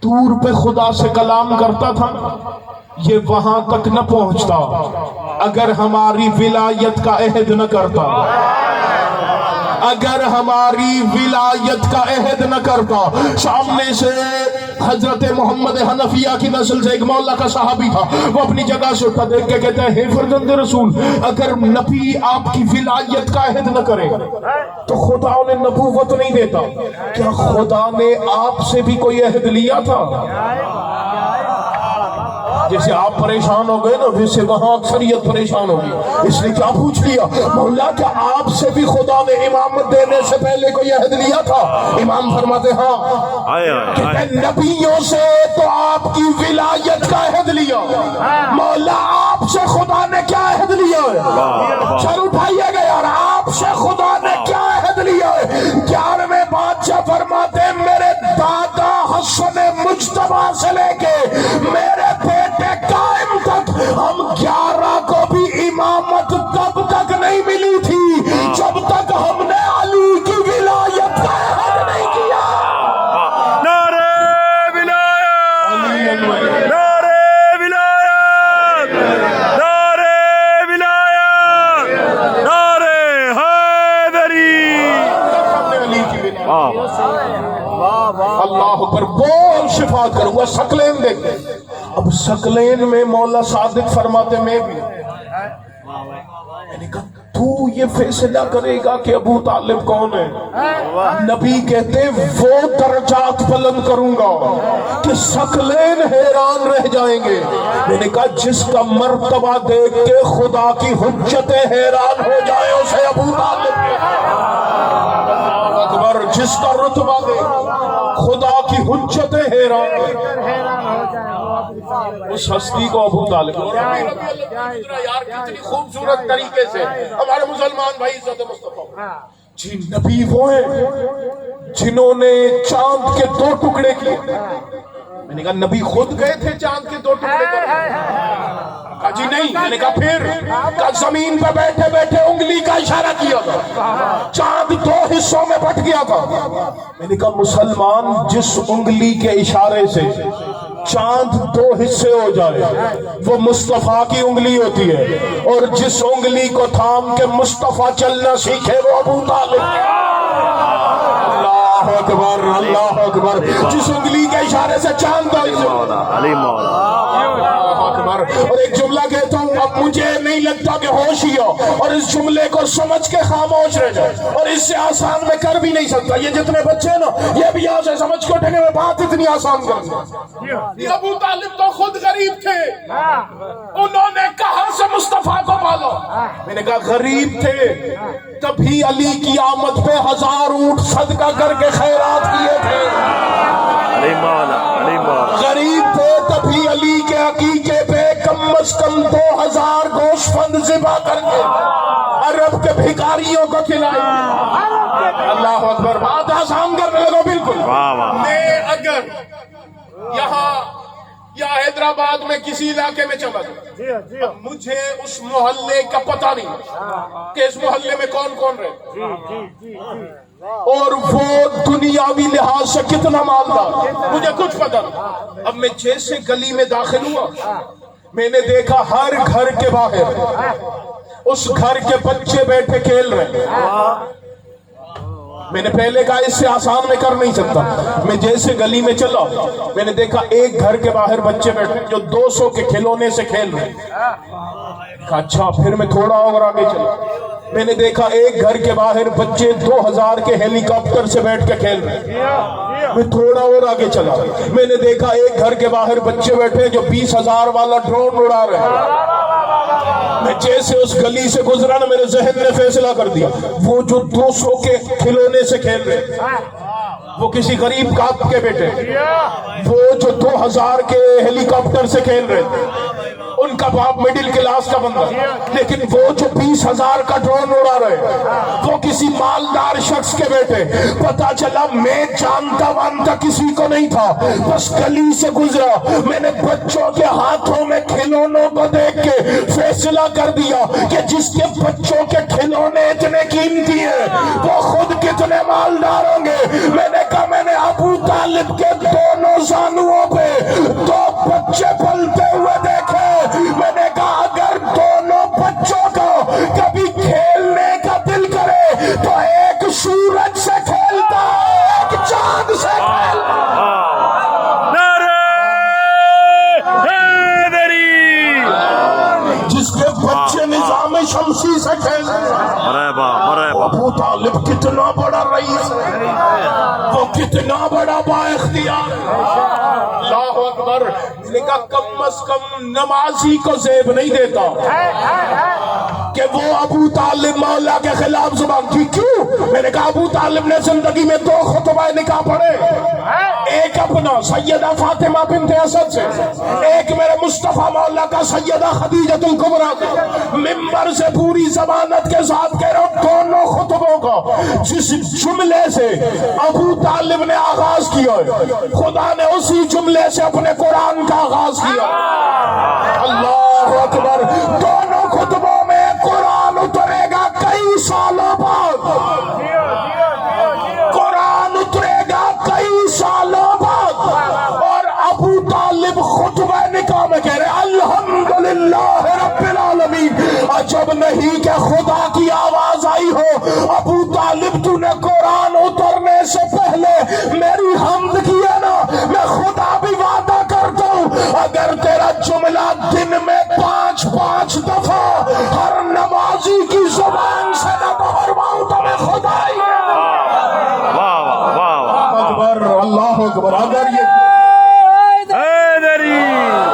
طور پہ خدا سے کلام کرتا تھا یہ وہاں تک نہ پہنچتا اگر ہماری ولایت کا عہد نہ کرتا. اگر ہماری ولایت کا عہد نہ کرتا. سامنے سے حضرت محمد حنفیہ کی نسل سے ایک مولا کا صحابی تھا. وہ اپنی جگہ سے اٹھا دیکھ کے کہتا ہے فرزند رسول اگر نبی آپ کی ولایت کا عہد نہ کرے تو خدا انہیں نبوت نہیں دیتا. کیا خدا نے آپ سے بھی کوئی عہد لیا تھا؟ جیسے آپ پریشان ہو گئے نا ویسے وہاں اکثریت پریشان ہوگی. اس نے کیا پوچھ لیا مولا کیا آپ سے بھی خدا نے امامت دینے سے پہلے کوئی عہد لیا تھا؟ امام فرماتے ہاں. کہ نبیوں سے تو آپ کی ولایت کا عہد لیا. مولا آپ سے خدا نے کیا عہد لیا ہے؟ سر اٹھائیے گا یار. آپ سے خدا نے کیا عہد لیا ہے؟ 11ویں بادشاہ فرماتے میرے دادا حسن مجتبیٰ سے لے کے میرے بیٹے قائم تک ہم 11 کو بھی شفاعت کروں گا. ثقلین دیکھیں. اب ثقلین میں مولا صادق فرماتے میں بھی. میں نے کہا تو یہ فیصلہ کرے گا کہ ابو طالب کون ہے؟ نبی کہتے وہ درجات بلند کروں گا کہ ثقلین حیران رہ جائیں گے. میں نے کہا جس کا مرتبہ دیکھ کے خدا کی حجتیں حیران ہو جائے اسے ابو طالب اکبر. جس کا رتبہ دیکھ خدا کی حجتیں حیران ہو جائے اس ہستی کو ابو طالب. یار کتنی خوبصورت طریقے سے ہمارے مسلمان بھائی عزت مصطفیٰ جی نبی وہ ہیں جنہوں نے چاند کے 2 ٹکڑے کیے. میں نے کہا نبی خود گئے تھے چاند کے 2 ٹکڑے کرنے؟ کہا جی نہیں. میں نے کہا پھر؟ کہا زمین پہ بیٹھے بیٹھے انگلی کا اشارہ کیا تھا, چاند 2 حصوں میں بٹ گیا تھا. میں نے کہا مسلمان جس انگلی کے اشارے سے چاند 2 حصے ہو جائے وہ مصطفیٰ کی انگلی ہوتی ہے, اور جس انگلی کو تھام کے مصطفیٰ چلنا سیکھے وہ ابو طالب. اللہ اکبر اللہ اکبر. جس انگلی کے اشارے سے چاند 2 حصے. اور ایک جملہ کہتا ہوں, اب مجھے نہیں لگتا کہ ہوش ہی ہو اور اس جملے کو سمجھ کے خاموش رہ جائے, اور اس سے آسان میں کر بھی نہیں سکتا. یہ جتنے بچے ہیں نا یہ بھی یہاں سے سمجھ کے اٹھنے میں بات اتنی آسان کر دیں. ابو طالب تو خود غریب تھے, انہوں نے کہاں سے مصطفیٰ کو پالا؟ میں نے کہا غریب تھے تبھی علی کی آمد پہ 1000 اونٹ صدقہ کر کے خیرات کیے تھے. غریب تھے تبھی علی کے عقیقے پہ کم از کم 2000 گوشت فند ذبح کر کے عرب کے بھکاریوں کو کھلائے. اللہ اکبر. بات آسان کرنے لگو بالکل. میں اگر یہاں یا حیدرآباد میں کسی علاقے میں چلا جاؤں, مجھے اس محلے کا پتہ نہیں کہ اس محلے میں کون کون رہے اور وہ دنیاوی لحاظ سے کتنا مالدار, مجھے کچھ پتہ نہیں. اب میں جیسے گلی میں داخل ہوا میں نے دیکھا ہر گھر کے باہر اس گھر کے بچے بیٹھے کھیل رہے ہیں. میں نے پہلے کہا اس سے آسان میں کر نہیں سکتا. میں جیسے گلی میں چلا میں نے دیکھا ایک گھر کے باہر بچے بیٹھے جو 200 کے کھلونے سے کھیل رہے ہیں. اچھا پھر میں تھوڑا اور آگے چلا, میں نے دیکھا ایک گھر کے باہر بچے 2000 کے ہیلی کاپٹر سے بیٹھ کے کھیل رہے ہیں. میں تھوڑا اور آگے چلا, میں نے دیکھا ایک گھر کے باہر بچے بیٹھے جو 20,000 والا ڈرون اڑا رہے ہیں. میں جیسے اس گلی سے گزرا نا میرے ذہن نے فیصلہ کر دیا وہ جو 200 کے کھلونے سے کھیل رہے وہ کسی غریب کاپ کے بیٹے, وہ جو 2000 کے ہیلی کاپٹر سے کھیل رہے ان کا باپ مڈل کلاس کا بندہ, لیکن وہ جو 20,000 کا ڈرون اڑا رہے وہ کسی مالدار شخص کے بیٹے. پتا چلا میں جانتا وانتا کسی کو نہیں تھا, بس گلی سے گزرا میں نے بچوں کے ہاتھوں میں کھلونوں کو دیکھ کے فیصلہ کر دیا کہ جس کے بچوں کے کھلونے اتنے قیمتی ہیں وہ خود کتنے مالدار ہوں گے. میں نے کہا میں نے ابو طالب کے دونوں زانوؤں پہ 2 بچے پلتے ہوئے دیکھے. میں نے کہا اگر دونوں بچوں کو کبھی کھیلنے کا دل کرے تو ایک سورج سے کھیلتا ایک چاند سے کھیلتا. جس کے بچے نظام شمسی سے کھیلتے ابو طالب کتنا بڑا رئیس ہے, وہ کتنا بڑا با اختیار. اللہ اکبر. میں نے کہا کم از کم نمازی کو زیب نہیں دیتا کہ وہ ابو طالب مولا کے خلاف زبان کی. کیوں؟ میں نے کہا ابو طالب نے زندگی میں 2 خطبہ نکاح پڑھے, ایک اپنا سیدہ فاطمہ بنت اسد سے, ایک میرے مصطفیٰ مولا کا سیدہ خدیجۃ الکبریٰ سے. ممبر سے پوری ضمانت کے ساتھ کہہ رہا ہوں دونوں خطبوں کا جس جملے سے ابو طالب نے آغاز کیا خدا نے اسی جملے سے اپنے قرآن کا آغاز کیا. اللہ اکبر. دونوں خطبوں میں قرآن اترے گا کئی سالوں بعد, قرآن اترے گا کئی سالوں بعد, اور ابو طالب خطبہ نکاح میں کہہ رہے الحمدللہ رب العالمین. عجب نہیں کہ خدا کی آواز آئی ہو ابو طالب تو نے قرآن اترنے سے پہلے میری حمد کیا نا, میں خدا بھی جملہ دن میں 5 دفعہ ہر نمازی کی زبان سے نہ بہرواؤں تو میں خدائی اکبر اللہ اکبر. اگر یہ حیدری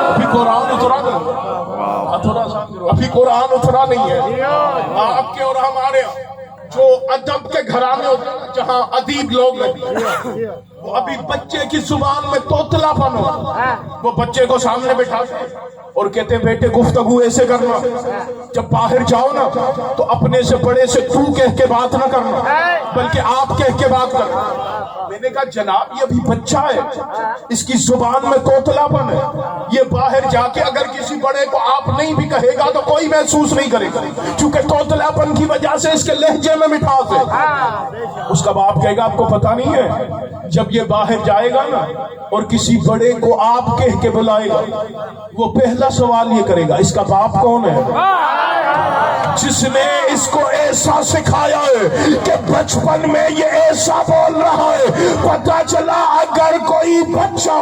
ابھی قرآن اترا نہیں، تھوڑا سا ابھی قرآن اترا نہیں ہے. آپ کے اور ہمارے جو ادب کے گھرانے ہوتے ہیں جہاں ادیب لوگ رہتے ہیں، وہ ابھی بچے کی زبان میں توتلا پن ہو، وہ بچے کو سامنے بٹھاتے اور کہتے ہیں بیٹے گفتگو ایسے کرنا، جب باہر جاؤ نا تو اپنے سے بڑے سے تو کہہ کے بات نہ کرنا بلکہ آپ کہہ کے بات کرنا. میں نے کہا جناب یہ ابھی بچہ ہے، اس کی زبان میں توتلا پن ہے، یہ باہر جا کے اگر کسی بڑے کو آپ نہیں بھی کہے گا تو کوئی محسوس نہیں کرے گا، چونکہ توتلا پن کی وجہ سے اس کے لہجے میں مٹھاس ہے. اس کا باپ کہے گا آپ کو پتا نہیں ہے جب یہ باہر جائے گا نا اور کسی بڑے کو آپ کہہ کے بلائے گا، وہ پہلا سوال یہ کرے گا اس کا باپ کون ہے؟ جس نے اس کو ایسا سکھایا ہے کہ بچپن میں یہ ایسا بول رہا ہے. پتا چلا اگر کوئی بچہ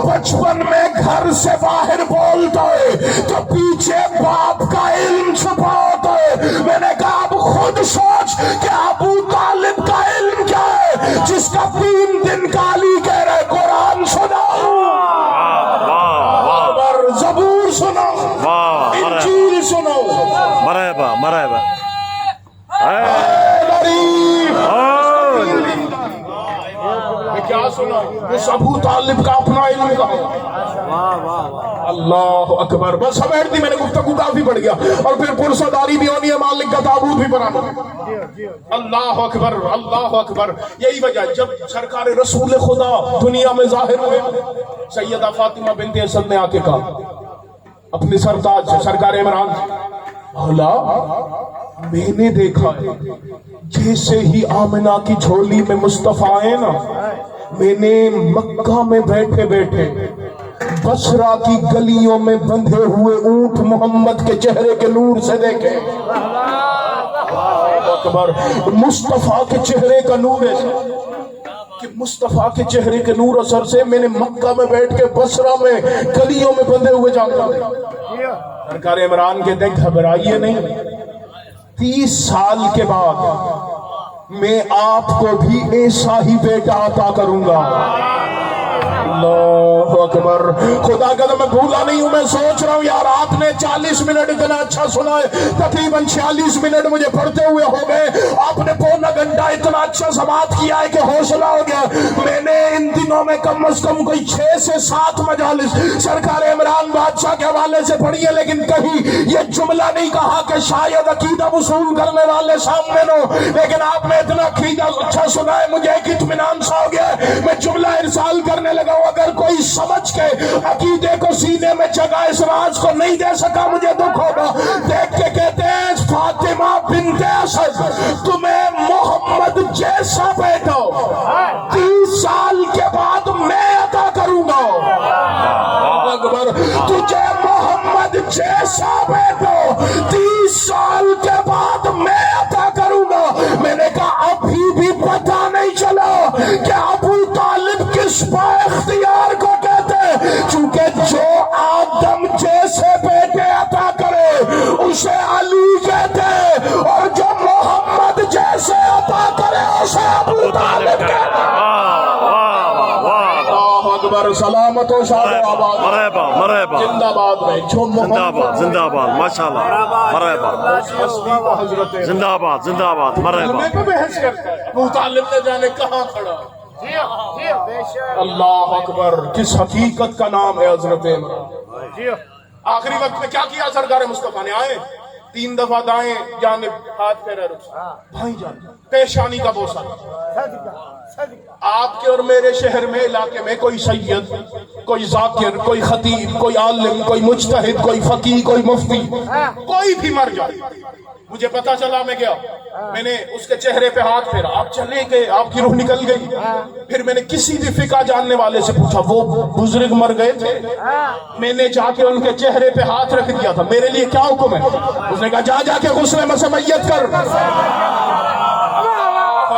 بچپن میں گھر سے باہر بولتا ہے تو پیچھے باپ کا علم چھپا ہوتا ہے. میں نے کہا اب خود سوچ کہ ابو طالب کا علم کیا ہے جس کا 3 دن کالی کہہ رہے قرآن سناؤ، زبور سناؤ، انجیل سناؤ. مرحبا مرحبا. کیا سنا اس ابو طالب کا اپنا علم کا. اللہ اکبر. بس سمیٹ دی میں نے، گفتگو کافی بڑھ گیا اور پھر پرسداری بھی ہونی ہے، مالک کا تابوت بھی بنانا. اللہ اکبر اللہ اکبر. یہی وجہ جب سرکار رسول خدا دنیا میں ظاہر ہوئے، سیدہ فاطمہ بنت اسد نے آ کے کہا اپنے سرتاج سے، سرکار عمران سے، مولا میں نے دیکھا ہے جیسے ہی آمنہ کی جھولی میں مصطفیٰ آئے نا، میں نے مکہ میں بیٹھے بیٹھے بصرہ کی گلیوں میں بندھے ہوئے اونٹ محمد کے چہرے کے نور سے دیکھے. اکبر. مصطفیٰ کے چہرے کا نور ہے کہ مصطفیٰ کے چہرے کے نور اثر سے میں نے مکہ میں بیٹھ کے بصرہ میں گلیوں میں بندھے ہوئے جاگا. سرکار عمران کہتے ہیں گھبرائیے نہیں، 30 سال کے بعد میں آپ کو بھی ایسا ہی بیٹا عطا کروں گا. اللہ اکبر. خدا کا میں بھولا نہیں ہوں، میں سوچ رہا ہوں یار آپ نے 40 منٹ اتنا اچھا سنا ہے، تقریباً 46 منٹ مجھے پڑھتے ہوئے ہو گئے. آپ نے پونا گھنٹہ اتنا اچھا سماعت کیا ہے کہ حوصلہ ہو گیا. میں نے ان دنوں میں کم از کم کوئی 6 سے 7 مجالس سرکار عمران بادشاہ کے حوالے سے پڑھی ہے، لیکن کہیں یہ جملہ نہیں کہا کہ شاید عقیدہ وصول کرنے والے سامنے نو. لیکن آپ نے اتنا عقیدہ اچھا سنا ہے، مجھے ایک اطمینان سا ہو گیا. میں جملہ ارسال کرنے لگا ہوں، اگر کوئی سمجھ کے عقیدے کو سینے میں جگہ اس راز کو نہیں دے سکا مجھے دکھ ہوگا. دیکھ کے کہتے ہیں فاطمہ بنت اسد تمہیں محمد جیسا بیٹا 30 سال کے بعد میں عطا کروں گا. اکبر. تجھے محمد جیسا بیٹا 30 سال کے بعد میں عطا کروں گا. میں نے کہا ابھی بھی پتہ نہیں چلا کہ ابو طالب کس با اختیار کو کہتے، چونکہ جو آدم جیسے بیٹے عطا کرے اسے علی کہتے، اور جو محمد جیسے عطا کرے اسے ابو طالب کہتے. اللہ اکبر. سلامت و شاد و آباد. مرحبا مرحبا. زندہ باد رہے جو زندہ محمد باد زندہ باد. ماشاءاللہ. مرحبا. حضرت زندہ باد زندہ باد. مرحبا. میں پہ بحث کرتا ہے ابو طالب نے جانے کہاں کھڑا. اللہ اکبر. کس حقیقت کا نام ہے حضرت عمران. آخری وقت میں کیا کیا سرکار مصطفیٰ نے؟ آئے 3 دفعہ دائیں جانب ہاتھ پہ بھائی جان پیشانی کا بوسہ. آپ کے اور میرے شہر میں علاقے میں کوئی سید، کوئی ذاکر، کوئی خطیب، کوئی عالم، کوئی مجتہد، کوئی فقیہ، کوئی مفتی، کوئی بھی مر جائے، مجھے پتا چلا میں گیا، میں نے اس کے چہرے پہ ہاتھ پھیرا، آپ چلے گئے، آپ کی روح نکل گئی. پھر میں نے کسی بھی فقہ جاننے والے سے پوچھا وہ بزرگ مر گئے تھے، میں نے جا کے ان کے چہرے پہ ہاتھ رکھ دیا تھا، میرے لیے کیا حکم ہے؟ اس نے کہا جا کے غسل مسمیت کر.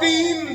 3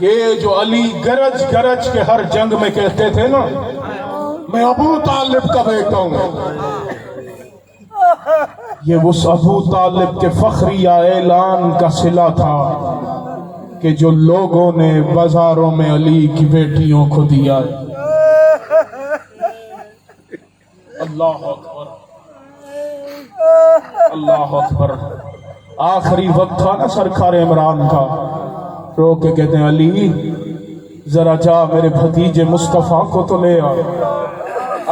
یہ جو علی گرج گرج کے ہر جنگ میں کہتے تھے نا میں ابو طالب کا بیٹا ہوں، یہ اس ابو طالب کے فخریہ اعلان کا صلہ تھا کہ جو لوگوں نے بازاروں میں علی کی بیٹیوں کو دیا ہے۔ اللہ اکبر، اللہ اکبر۔ آخری وقت تھا نا سرکار عمران کا، رو کے کہتے ہیں علی ذرا جا میرے بھتیجے مصطفیٰ کو تو لے آ۔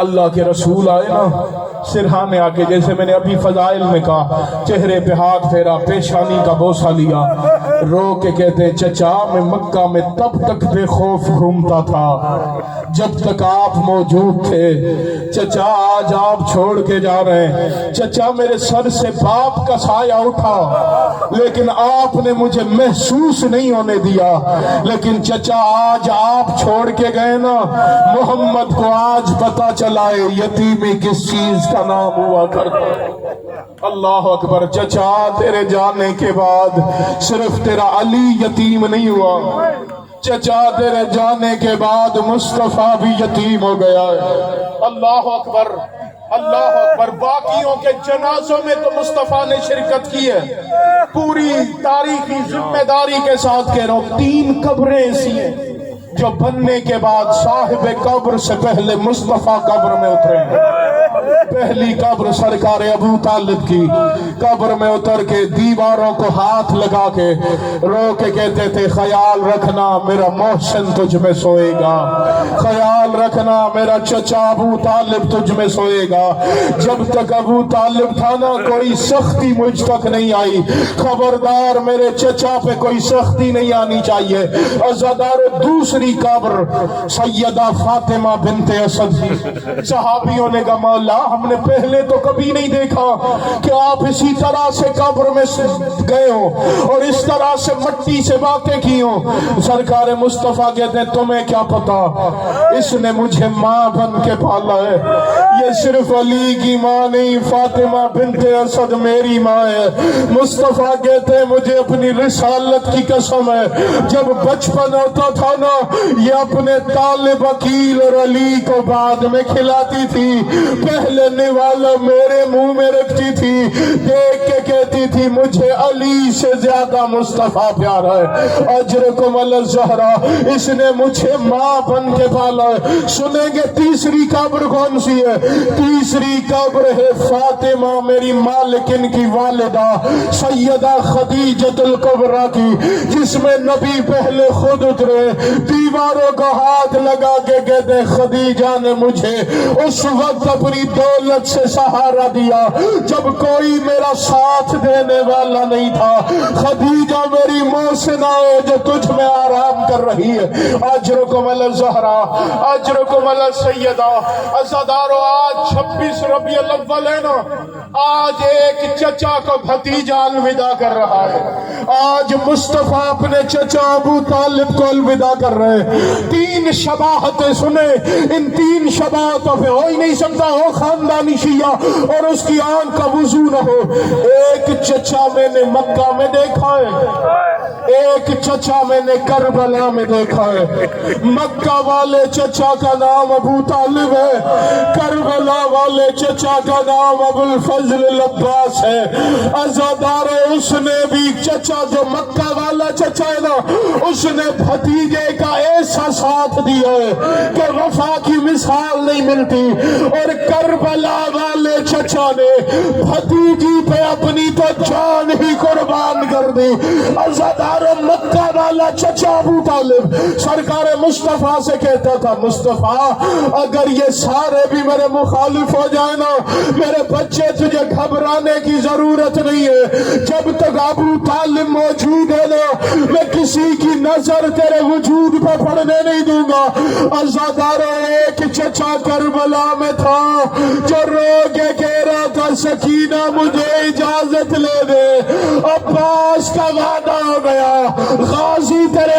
اللہ کے رسول آئے نا سرہانے آ کے، جیسے میں نے ابھی فضائل میں کہا، چہرے پہ ہاتھ پھیرا، پیشانی کا بوسہ لیا، رو کے کہتے ہیں چچا میں مکہ میں تب تک بے خوف گھومتا تھا جب تک آپ موجود تھے، چچا آج آپ چھوڑ کے جا رہے ہیں، چچا میرے سر سے باپ کا سایہ اٹھا لیکن آپ نے مجھے محسوس نہیں ہونے دیا، لیکن چچا آج آپ چھوڑ کے گئے نا، محمد کو آج پتا چلا ہے یتیمی کس چیز کا نام ہوا کرتا ہے۔ اللہ اکبر۔ چچا تیرے جانے کے بعد صرف تیرا علی یتیم نہیں ہوا، چچا تیرے جانے کے بعد مصطفیٰ بھی یتیم ہو گیا ہے۔ اللہ اکبر، اللہ اکبر۔ باقیوں کے جنازوں میں تو مصطفیٰ نے شرکت کی ہے، پوری تاریخی ذمہ داری کے ساتھ کہہ رہا ہوں، 3 قبریں ایسی ہیں جو بننے کے بعد صاحب قبر سے پہلے مصطفیٰ قبر میں اترے ہیں۔ پہلی قبر سرکار ابو طالب کی، قبر میں اتر کے دیواروں کو ہاتھ لگا کے رو کے کہتے تھے خیال رکھنا میرا محسن تجھ میں سوئے گا، خیال رکھنا میرا چچا ابو طالب تجھ میں سوئے گا۔ جب تک ابو طالب تھا نا کوئی سختی مجھ تک نہیں آئی، خبردار میرے چچا پہ کوئی سختی نہیں آنی چاہیے۔ عزادار دوسری قبر سیدہ فاطمہ بنت اسد کی، صحابیوں نے کہا مولا ہم نے پہلے تو کبھی نہیں دیکھا کہ آپ اسی طرح سے قبر میں گئے ہوں اور اس طرح سے مٹی سے باتیں کی ہوں۔ سرکار مصطفیٰ کہتے ہیں تمہیں کیا پتا، اس نے مجھے ماں بن کے پالا ہے، یہ صرف علی کی ماں نہیں فاطمہ بنت اسد میری ماں ہے۔ مصطفیٰ کہتے ہیں مجھے اپنی رسالت کی قسم ہے، جب بچپن ہوتا تھا نا یہ اپنے طالب عقیل اور علی کو بعد میں کھلاتی تھی، پہلے نوالا میرے منہ میں رکھتی تھی، دیکھ کے کہتی تھی مجھے علی سے زیادہ مصطفیٰ پیارا ہے۔ اجرکم علی الزہرا، اس نے مجھے ماں بن کے پالا ہے۔ سنیں گے تیسری قبر کون سی ہے؟ تیسری قبر ہے فاطمہ میری مالکن کی والدہ سیدہ خدیجۃ الکبریٰ کی، جس میں نبی پہلے خود اترے، دیواروں کا ہاتھ لگا کے کہتے خدیجہ نے مجھے اس وقت اپنی دولت سے سہارا دیا جب کوئی میرا ساتھ دینے والا نہیں تھا، خدیجہ میری محسنہ ہے جو تجھ میں آرام کر رہی ہے۔ اجرکم علی الزہرا، اجرکم علی السیدہ۔ عزادارو آج 26 ربیع الاول ہے نا، آج ایک چچا کا بھتیجا الوداع کر رہا ہے، آج مصطفیٰ اپنے چچا ابو طالب کو الوداع کر رہے ہیں۔ 3 شباہتیں سنیں، ان 3 شباہتوں پہ ہو ہی نہیں سکتا ہو خاندانی شیعہ اور اس کی آنکھ کا وضو نہ ہو۔ ایک چچا میں نے مکہ میں دیکھا ہے، ایک چچا میں نے کربلا میں دیکھا ہے۔ مکہ والے چچا کا نام ابو طالب ہے، کربلا والے چچا کا نام ابو الفضل العباس ہے۔ عزادار اس نے بھی چچا جو مکہ والا چچا ہے نا، اس نے بھتیجے کا ایسا ساتھ دیا ہے کہ وفا کی مثال نہیں ملتی، اور کربلا والے چچا نے بھتیجی پہ اپنی تو جان ہی قربان کر دی۔ عزادار مکہ والا چچا ابو طالب سرکار مصطفیٰ سے کہتا تھا مصطفیٰ اگر یہ سارے بھی میرے مخالف ہو جائیں نا، میرے بچے تجھے گھبرانے کی ضرورت نہیں ہے، جب تک ابو طالب موجود ہے نا میں کسی کی نظر تیرے وجود پہ پڑنے نہیں دوں گا۔ عزادار ایک چچا کربلا میں تھا جو رو کے کہہ رہا تھا سکینہ مجھے اجازت لے دے، عباس کا وعدہ ہو گیا، غازی تیرے